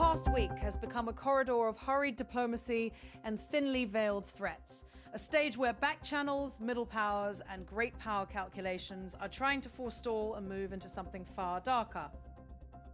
past week has become a corridor of hurried diplomacy and thinly veiled threats, a stage where back channels, middle powers, and great power calculations are trying to forestall a move into something far darker.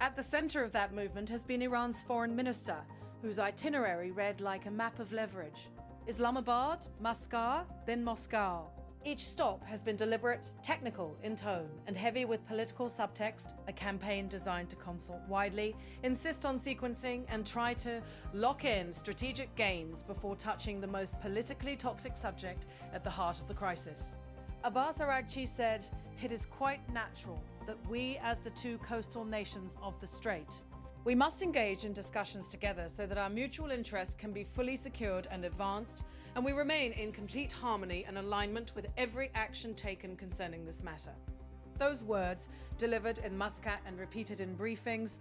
At the center of that movement has been Iran's foreign minister, whose itinerary read like a map of leverage. Islamabad, Moscow, then Moscow. Each stop has been deliberate, technical in tone, and heavy with political subtext, a campaign designed to consult widely, insist on sequencing, and try to lock in strategic gains before touching the most politically toxic subject at the heart of the crisis. Abbas Araghchi said, "It is quite natural that we, as the two coastal nations of the Strait, we must engage in discussions together so that our mutual interests can be fully secured and advanced, and we remain in complete harmony and alignment with every action taken concerning this matter." Those words, delivered in Muscat and repeated in briefings,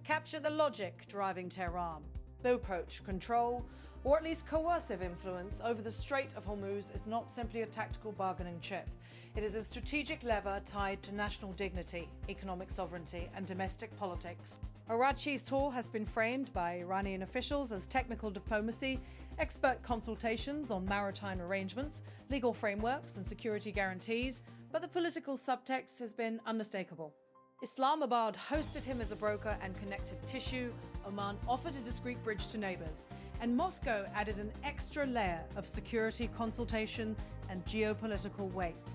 capture the logic driving Tehran. The approach, control, or at least coercive influence over the Strait of Hormuz is not simply a tactical bargaining chip. It is a strategic lever tied to national dignity, economic sovereignty, and domestic politics. Araghchi's tour has been framed by Iranian officials as technical diplomacy, expert consultations on maritime arrangements, legal frameworks, and security guarantees, but the political subtext has been unmistakable. Islamabad hosted him as a broker and connective tissue, Oman offered a discreet bridge to neighbors, and Moscow added an extra layer of security consultation and geopolitical weight.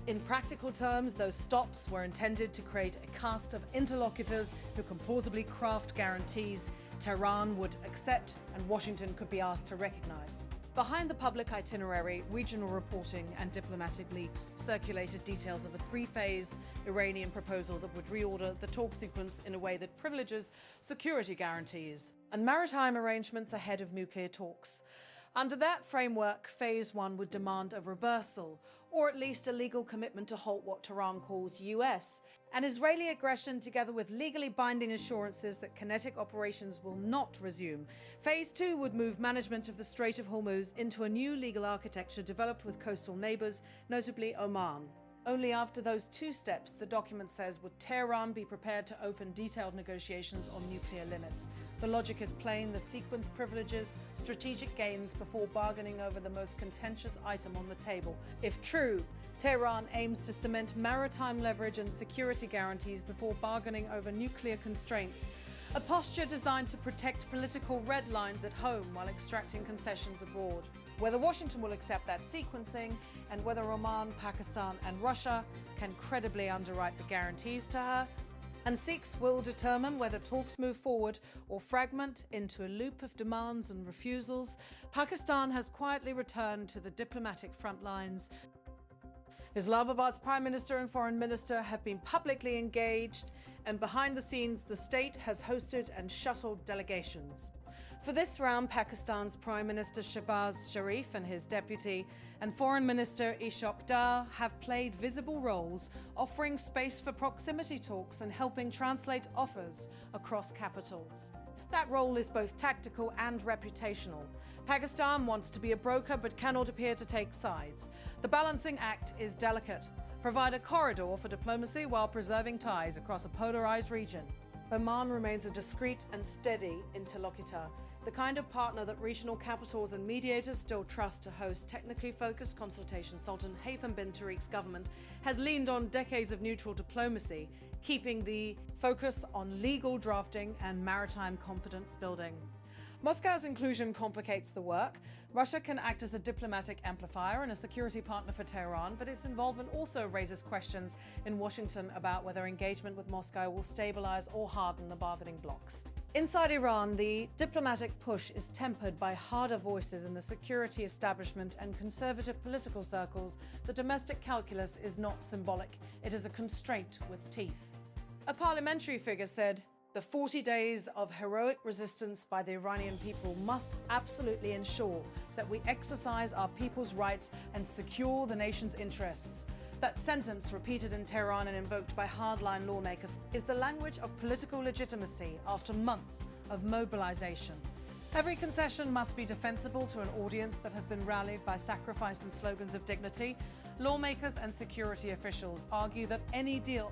In practical terms, those stops were intended to create a cast of interlocutors who can plausibly craft guarantees Tehran would accept and Washington could be asked to recognize. Behind the public itinerary, regional reporting and diplomatic leaks circulated details of a three-phase Iranian proposal that would reorder the talk sequence in a way that privileges security guarantees and maritime arrangements ahead of nuclear talks. Under that framework, Phase 1 would demand a reversal, or at least a legal commitment to halt what Tehran calls US and Israeli aggression, together with legally binding assurances that kinetic operations will not resume. Phase 2 would move management of the Strait of Hormuz into a new legal architecture developed with coastal neighbors, notably Oman. Only after those two steps, the document says, would Tehran be prepared to open detailed negotiations on nuclear limits. The logic is plain: the sequence privileges strategic gains before bargaining over the most contentious item on the table. If true, Tehran aims to cement maritime leverage and security guarantees before bargaining over nuclear constraints, a posture designed to protect political red lines at home while extracting concessions abroad. Whether Washington will accept that sequencing, and whether Oman, Pakistan, and Russia can credibly underwrite the guarantees to her, and Sikhs will determine whether talks move forward or fragment into a loop of demands and refusals. Pakistan has quietly returned to the diplomatic front lines. Islamabad's Prime Minister and Foreign Minister have been publicly engaged, and behind the scenes, the state has hosted and shuttled delegations. For this round, Pakistan's Prime Minister Shehbaz Sharif and his deputy and Foreign Minister Ishaq Dar have played visible roles, offering space for proximity talks and helping translate offers across capitals. That role is both tactical and reputational. Pakistan wants to be a broker but cannot appear to take sides. The balancing act is delicate. Provide a corridor for diplomacy while preserving ties across a polarized region. Oman remains a discreet and steady interlocutor, the kind of partner that regional capitals and mediators still trust to host technically focused consultations. Sultan Haytham bin Tariq's government has leaned on decades of neutral diplomacy, keeping the focus on legal drafting and maritime confidence building. Moscow's inclusion complicates the work. Russia can act as a diplomatic amplifier and a security partner for Tehran, but its involvement also raises questions in Washington about whether engagement with Moscow will stabilize or harden the bargaining blocs. Inside Iran, the diplomatic push is tempered by harder voices in the security establishment and conservative political circles. The domestic calculus is not symbolic. It is a constraint with teeth. A parliamentary figure said, "The 40 days of heroic resistance by the Iranian people must absolutely ensure that we exercise our people's rights and secure the nation's interests." That sentence, repeated in Tehran and invoked by hardline lawmakers, is the language of political legitimacy after months of mobilization. Every concession must be defensible to an audience that has been rallied by sacrifice and slogans of dignity. Lawmakers and security officials argue that any deal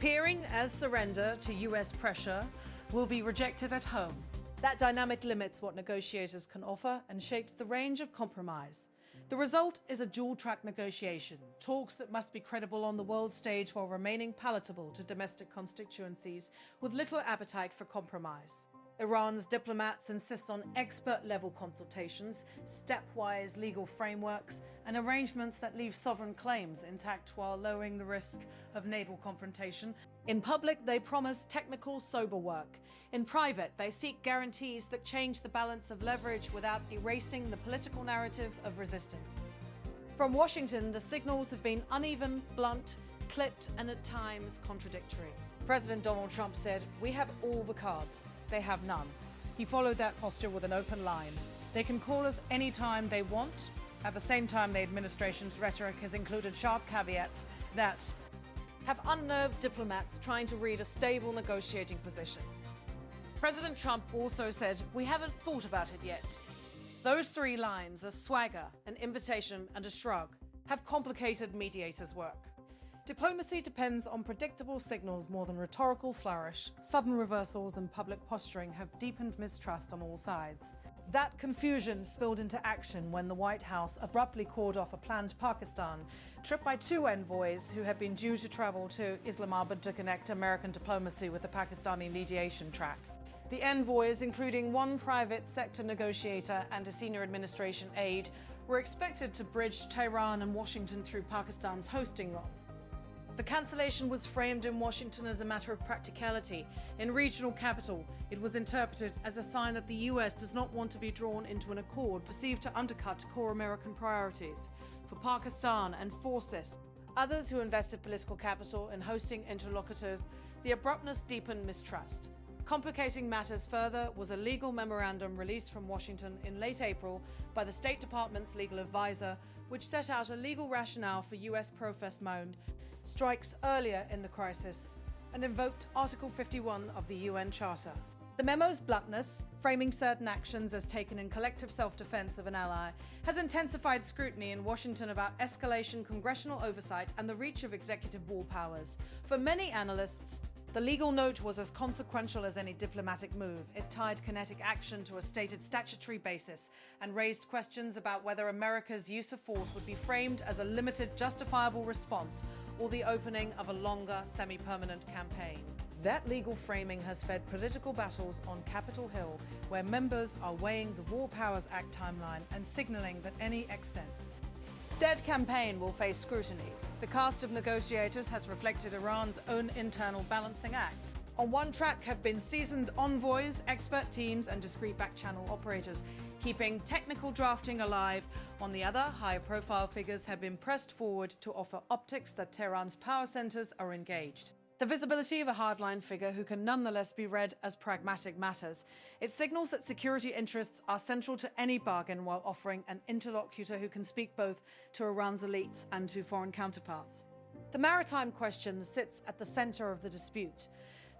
appearing as surrender to US pressure will be rejected at home. That dynamic limits what negotiators can offer and shapes the range of compromise. The result is a dual-track negotiation, talks that must be credible on the world stage while remaining palatable to domestic constituencies with little appetite for compromise. Iran's diplomats insist on expert-level consultations, stepwise legal frameworks, and arrangements that leave sovereign claims intact while lowering the risk of naval confrontation. In public, they promise technical, sober work. In private, they seek guarantees that change the balance of leverage without erasing the political narrative of resistance. From Washington, the signals have been uneven, blunt, clipped, and at times contradictory. President Donald Trump said, "We have all the cards. They have none." He followed that posture with an open line. They can call us any time they want. At the same time, the administration's rhetoric has included sharp caveats that have unnerved diplomats trying to read a stable negotiating position. President Trump also said, "We haven't thought about it yet." Those three lines, a swagger, an invitation, and a shrug, have complicated mediators' work. Diplomacy depends on predictable signals more than rhetorical flourish. Sudden reversals and public posturing have deepened mistrust on all sides. That confusion spilled into action when the White House abruptly called off a planned Pakistan trip by two envoys who had been due to travel to Islamabad to connect American diplomacy with the Pakistani mediation track. The envoys, including one private sector negotiator and a senior administration aide, were expected to bridge Tehran and Washington through Pakistan's hosting role. The cancellation was framed in Washington as a matter of practicality. In regional capital, it was interpreted as a sign that the US does not want to be drawn into an accord perceived to undercut core American priorities. For Pakistan and forces, others who invested political capital in hosting interlocutors, the abruptness deepened mistrust. Complicating matters further was a legal memorandum released from Washington in late April by the State Department's legal advisor, which set out a legal rationale for US profess mode strikes earlier in the crisis and invoked Article 51 of the UN Charter. The memo's bluntness, framing certain actions as taken in collective self-defense of an ally, has intensified scrutiny in Washington about escalation, congressional oversight, and the reach of executive war powers. For many analysts, the legal note was as consequential as any diplomatic move. It tied kinetic action to a stated statutory basis and raised questions about whether America's use of force would be framed as a limited, justifiable response or the opening of a longer, semi-permanent campaign. That legal framing has fed political battles on Capitol Hill, where members are weighing the War Powers Act timeline and signaling that any extent dead campaign will face scrutiny. The cast of negotiators has reflected Iran's own internal balancing act. On one track have been seasoned envoys, expert teams, and discreet back-channel operators, keeping technical drafting alive. On the other, high-profile figures have been pressed forward to offer optics that Tehran's power centers are engaged. The visibility of a hardline figure who can nonetheless be read as pragmatic matters. It signals that security interests are central to any bargain while offering an interlocutor who can speak both to Iran's elites and to foreign counterparts. The maritime question sits at the center of the dispute.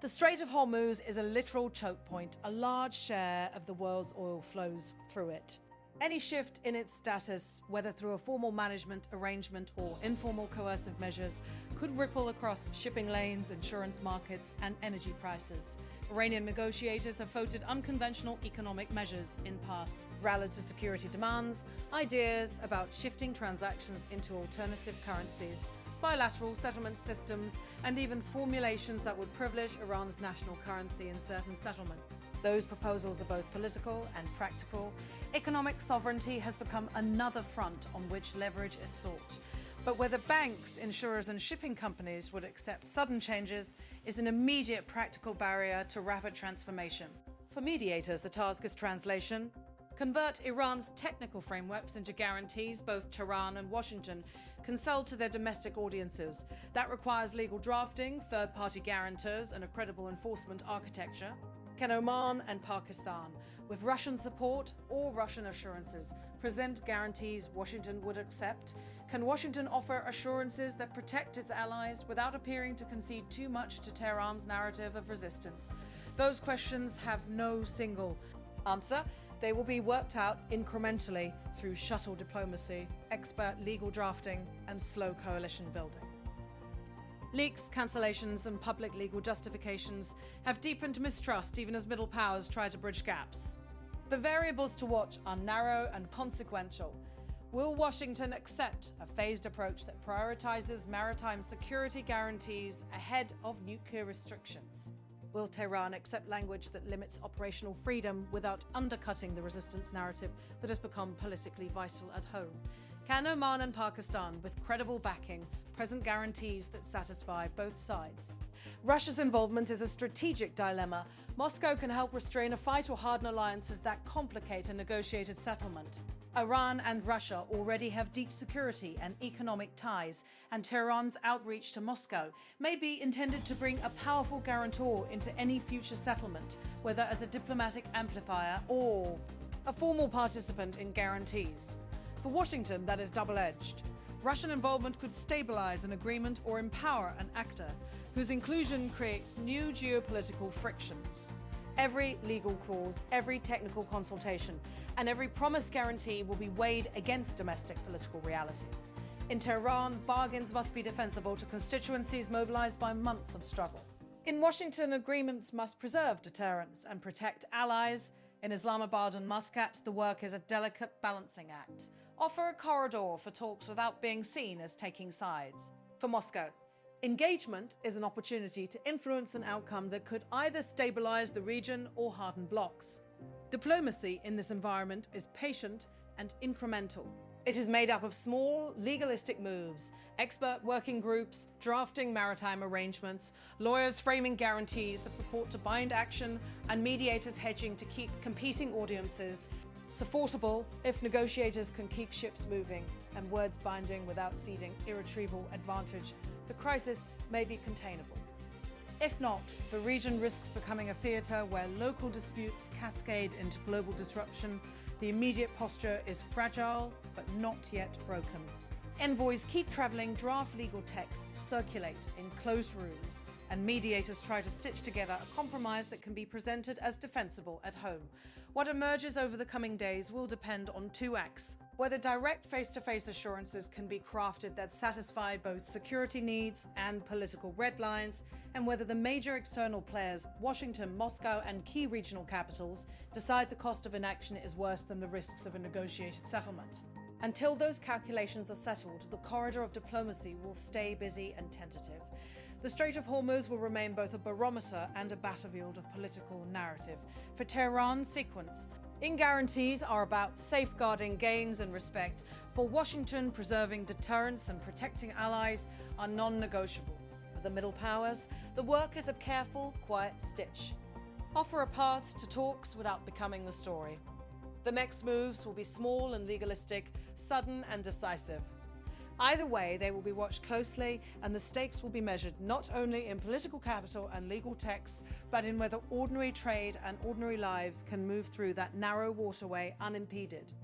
The Strait of Hormuz is a literal choke point. A large share of the world's oil flows through it. Any shift in its status, whether through a formal management arrangement or informal coercive measures, could ripple across shipping lanes, insurance markets, and energy prices. Iranian negotiators have voted unconventional economic measures in past, rallied to security demands, ideas about shifting transactions into alternative currencies, bilateral settlement systems, and even formulations that would privilege Iran's national currency in certain settlements. Those proposals are both political and practical. Economic sovereignty has become another front on which leverage is sought. But whether banks, insurers, and shipping companies would accept sudden changes is an immediate practical barrier to rapid transformation. For mediators, the task is translation. Convert Iran's technical frameworks into guarantees both Tehran and Washington can sell to their domestic audiences. That requires legal drafting, third-party guarantors, and a credible enforcement architecture. Can Oman and Pakistan, with Russian support or Russian assurances, present guarantees Washington would accept? Can Washington offer assurances that protect its allies without appearing to concede too much to Tehran's narrative of resistance? Those questions have no single answer. They will be worked out incrementally through shuttle diplomacy, expert legal drafting, and slow coalition building. Leaks, cancellations, and public legal justifications have deepened mistrust even as middle powers try to bridge gaps. The variables to watch are narrow and consequential. Will Washington accept a phased approach that prioritizes maritime security guarantees ahead of nuclear restrictions? Will Tehran accept language that limits operational freedom without undercutting the resistance narrative that has become politically vital at home? Can Oman and Pakistan, with credible backing, present guarantees that satisfy both sides? Russia's involvement is a strategic dilemma. Moscow can help restrain a fight or harden alliances that complicate a negotiated settlement. Iran and Russia already have deep security and economic ties, and Tehran's outreach to Moscow may be intended to bring a powerful guarantor into any future settlement, whether as a diplomatic amplifier or a formal participant in guarantees. For Washington, that is double-edged. Russian involvement could stabilize an agreement or empower an actor whose inclusion creates new geopolitical frictions. Every legal clause, every technical consultation, and every promised guarantee will be weighed against domestic political realities. In Tehran, bargains must be defensible to constituencies mobilized by months of struggle. In Washington, agreements must preserve deterrence and protect allies. In Islamabad and Muscat, the work is a delicate balancing act. Offer a corridor for talks without being seen as taking sides. For Moscow, engagement is an opportunity to influence an outcome that could either stabilize the region or harden blocs. Diplomacy in this environment is patient and incremental. It is made up of small, legalistic moves, expert working groups drafting maritime arrangements, lawyers framing guarantees that purport to bind action, and mediators hedging to keep competing audiences supportable if negotiators can keep ships moving and words binding without ceding irretrievable advantage. The crisis may be containable. If not, the region risks becoming a theatre where local disputes cascade into global disruption. The immediate posture is fragile, but not yet broken. Envoys keep travelling, draft legal texts circulate in closed rooms, and mediators try to stitch together a compromise that can be presented as defensible at home. What emerges over the coming days will depend on two acts: whether direct face-to-face assurances can be crafted that satisfy both security needs and political red lines, and whether the major external players, Washington, Moscow, and key regional capitals, decide the cost of inaction is worse than the risks of a negotiated settlement. Until those calculations are settled, the corridor of diplomacy will stay busy and tentative. The Strait of Hormuz will remain both a barometer and a battlefield of political narrative. For Tehran's sequence, guarantees are about safeguarding gains and respect. For Washington, preserving deterrence and protecting allies are non-negotiable. For the middle powers, the work is a careful, quiet stitch. Offer a path to talks without becoming the story. The next moves will be small and legalistic, sudden and decisive. Either way, they will be watched closely, and the stakes will be measured not only in political capital and legal texts, but in whether ordinary trade and ordinary lives can move through that narrow waterway unimpeded.